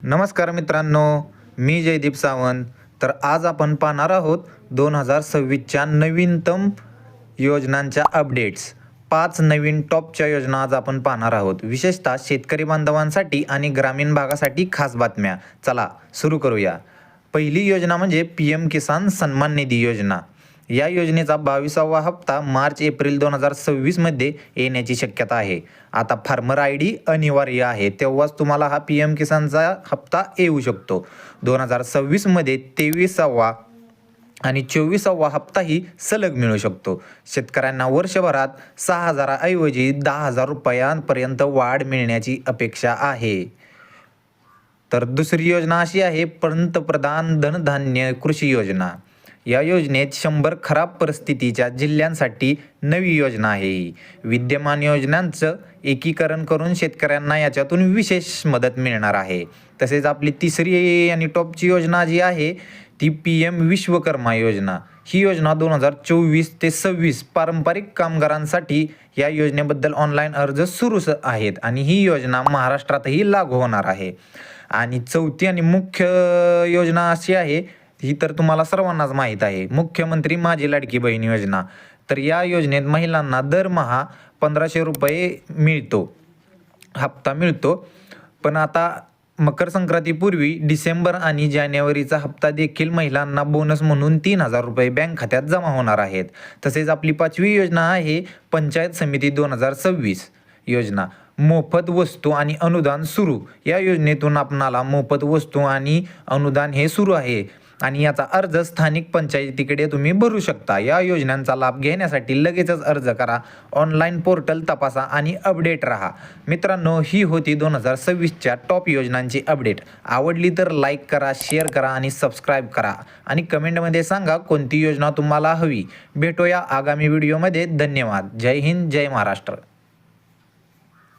नमस्कार मित्रांनो, मी जयदीप सावंत. तर आज आपण पाहणार आहोत 2026च्या नवीनतम योजनांच्या अपडेट्स. 5 नवीन टॉपच्या योजना आज आपण पाहणार आहोत. विशेषतः शेतकरी बांधवांसाठी आणि ग्रामीण भागासाठी खास बातम्या. चला सुरू करूया. पहिली योजना म्हणजे PM किसान सन्मान निधी योजना. या योजनेचा 22वा हप्ता मार्च-एप्रिल 2026मध्ये येण्याची शक्यता आहे. आता फार्मर ID अनिवार्य आहे, तेव्हाच तुम्हाला हा PM किसानचा हप्ता येऊ शकतो. 2026मध्ये 23वा आणि 24वा हप्ताही सलग मिळू शकतो. शेतकऱ्यांना वर्षभरात 6,000 ऐवजी 10,000 रुपयांपर्यंत वाढ मिळण्याची अपेक्षा आहे. तर दुसरी योजना अशी आहे पंतप्रधान धनधान्य कृषी योजना. या योजनेत 100 खराब परिस्थितीच्या जिल्ह्यांसाठी नवी योजना आहे. ही विद्यमान योजनांचं एकीकरण करून शेतकऱ्यांना याच्यातून विशेष मदत मिळणार आहे. तसेच आपली तिसरी आणि टॉपची योजना जी आहे ती PM विश्वकर्मा योजना. ही योजना 2024 ते 26 पारंपरिक कामगारांसाठी या योजनेबद्दल ऑनलाईन अर्ज सुरू आहेत आणि ही योजना महाराष्ट्रातही लागू होणार आहे. आणि चौथी आणि मुख्य योजना अशी आहे, ही तर तुम्हाला सर्वांनाच माहीत आहे, मुख्यमंत्री माझी लाडकी बहीण योजना. तर या योजनेत महिलांना दरमहा 1,500 रुपये हप्ता मिळतो. पण आता मकर संक्रांतीपूर्वी डिसेंबर आणि जानेवारीचा हप्ता देखील महिलांना बोनस म्हणून 3,000 रुपये बँक खात्यात जमा होणार आहेत. तसेच आपली 5वी योजना आहे पंचायत समिती 2026 योजना. मोफत वस्तू आणि अनुदान सुरू. या योजनेतून आपणाला मोफत वस्तू आणि अनुदान हे सुरू आहे आणि याचा अर्ज स्थानिक पंचायतीकडे तुम्ही भरू शकता. या योजनांचा लाभ घेण्यासाठी लगेचच अर्ज करा, ऑनलाईन पोर्टल तपासा आणि अपडेट राहा. मित्रांनो, ही होती 2026च्या टॉप योजनांची अपडेट. आवडली तर लाईक करा, शेअर करा आणि सबस्क्राईब करा आणि कमेंटमध्ये सांगा कोणती योजना तुम्हाला हवी. भेटूया आगामी व्हिडिओमध्ये. धन्यवाद. जय हिंद, जय महाराष्ट्र.